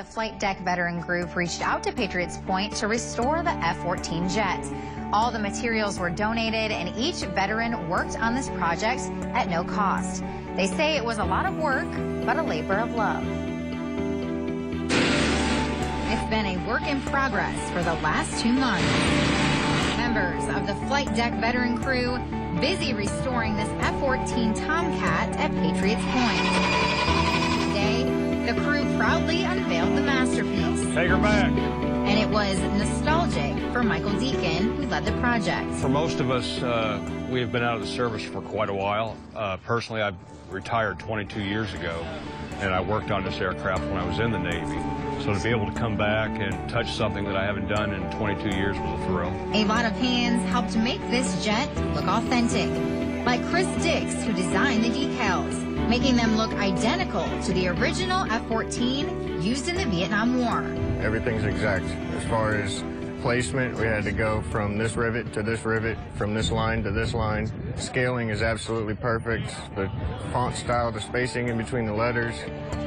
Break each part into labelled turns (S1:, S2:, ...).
S1: the Flight Deck Veteran Group reached out to Patriots Point to restore the F-14 jet. All the materials were donated, and each veteran worked on this project at no cost. They say it was a lot of work, but a labor of love. It's been a work in progress for the last 2 months. Members of the Flight Deck Veteran Crew busy restoring this F-14 Tomcat at Patriots Point. Today, the crew proudly unveiled the masterpiece.
S2: Take her back.
S1: And it was nostalgic for Michael Deacon, who led the project.
S2: For most of us, we have been out of the service for quite a while. Personally, I retired 22 years ago, and I worked on this aircraft when I was in the Navy. So to be able to come back and touch something that I haven't done in 22 years was a thrill.
S1: A lot of hands helped make this jet look authentic, like Chris Dix, who designed the decals, making them look identical to the original F-14 used in the Vietnam War.
S3: Everything's exact. As far as placement, we had to go from this rivet to this rivet, from this line to this line. Scaling is absolutely perfect. The font style, the spacing in between the letters,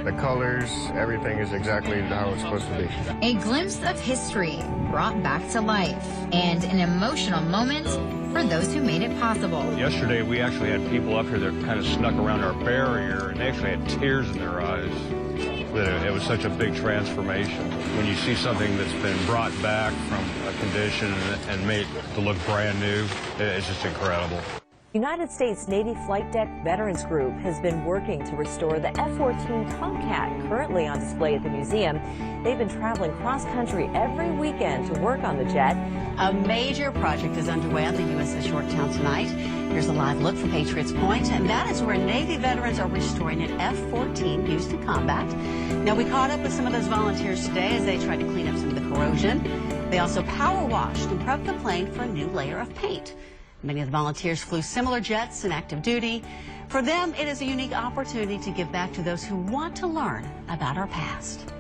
S3: the colors, everything is exactly how it's supposed to be.
S1: A glimpse of history brought back to life, and an emotional moment for those who made it possible.
S2: Yesterday, we actually had people up here that kind of snuck around our barrier, and they actually had tears in their eyes. It was such a big transformation. When you see something that's been brought back from a condition and made to look brand new, it's just incredible.
S4: United States Navy Flight Deck Veterans Group has been working to restore the F-14 Tomcat, currently on display at the museum. They've been traveling cross-country every weekend to work on the jet.
S5: A major project is underway on the USS Yorktown tonight. Here's a live look from Patriots Point, and that is where Navy veterans are restoring an F-14 used in combat. Now, we caught up with some of those volunteers today as they tried to clean up some of the corrosion. They also power washed and prepped the plane for a new layer of paint. Many of the volunteers flew similar jets in active duty. For them, it is a unique opportunity to give back to those who want to learn about our past.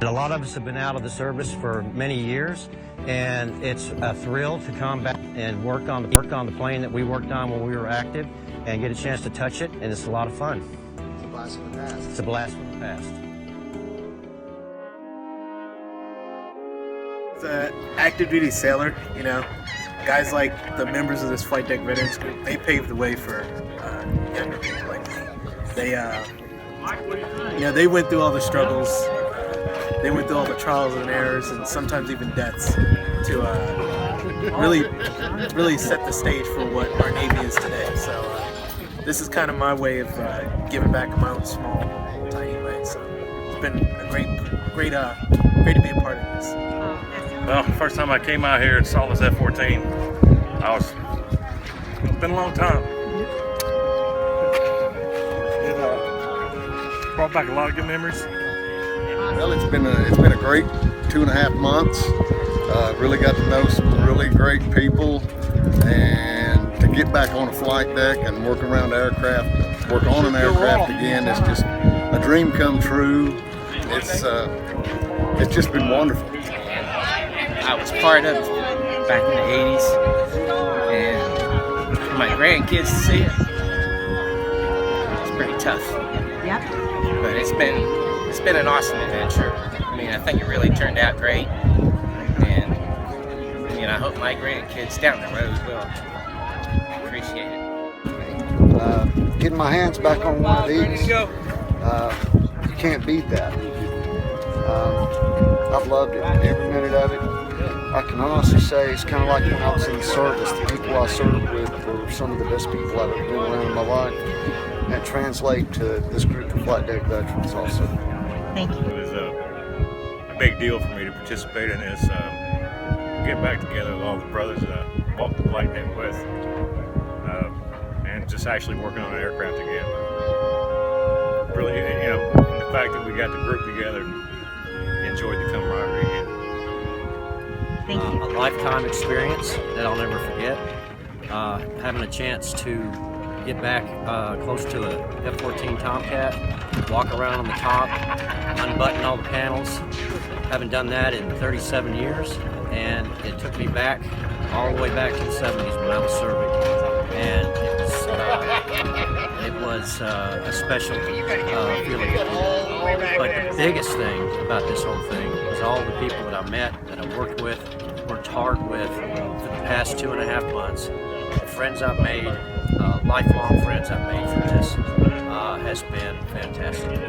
S6: A lot of us have been out of the service for many years, and it's a thrill to come back and work on the plane that we worked on when we were active and get a chance to touch it, and it's a lot of fun.
S7: It's a blast from the past.
S6: It's a blast from the past.
S8: As an active duty sailor, you know, guys like the members of this Flight Deck Veterans Group, they paved the way for younger people like me. They, you know, they went through all the struggles. They went through all the trials and errors, and sometimes even deaths, to really set the stage for what our Navy is today. So this is kind of my way of giving back in my own small, tiny way. So it's been a great to be a part of this.
S9: Well, first time I came out here and saw this F-14, it's been a long time. It brought back a lot of good memories.
S7: Well, it's been a great 2.5 months. Really got to know some really great people, and to get back on a flight deck and work around aircraft, work on an aircraft again, it's just a dream come true. It's just been wonderful.
S10: I was part of it back in the 80s, and for my grandkids to see it, it's pretty tough.
S5: Yep.
S10: But it's been an awesome adventure. I mean, I think it really turned out great, and I mean, I hope my grandkids down the road will appreciate it.
S7: Getting my hands back on one of these, you can't beat that. I've loved it, every minute of it. I can honestly say it's kind of like when I was in the service. The people I served with were some of the best people I've ever been around in my life. And that translates to this group of Flight Deck veterans also.
S5: Thank you.
S9: It was a big deal for me to participate in this. Get back together with all the brothers that I walked the flight deck with, and just actually working on an aircraft together. Really, you know, the fact that we got the group together and enjoyed the camaraderie again.
S5: Thank you.
S6: A lifetime experience that I'll never forget. Having a chance to get back close to the F-14 Tomcat, walk around on the top, unbutton all the panels. Haven't done that in 37 years, and it took me back, all the way back to the 70s when I was serving. And it was a special feeling. But biggest thing about this whole thing is all the people that I met, that I worked with, worked hard with for the past 2.5 months. The friends I've made, lifelong friends I've made from this, has been fantastic.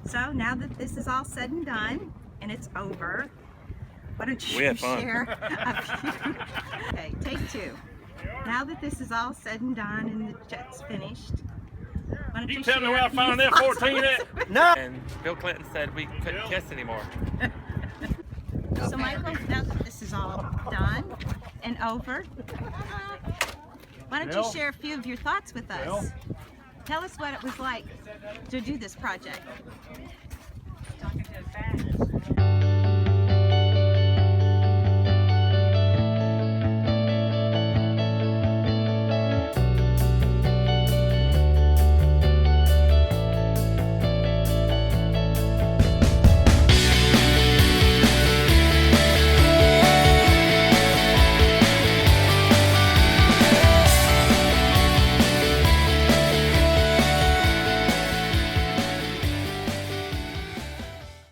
S11: So now that this is all said and done and it's over, why don't you
S9: We had fun.
S11: share a few... Okay, take two. Now that this is all said and done and the jet's finished, why don't you
S9: tell me
S11: share
S9: where I
S11: a few
S9: found that
S11: thoughts
S9: 14
S11: on
S9: at?
S11: this?
S9: No.
S10: And Bill Clinton said we couldn't kiss anymore.
S11: So Michael, now that this is all done and over, why don't you share a few of your thoughts with us? Tell us what it was like to do this project. Talking to the fans.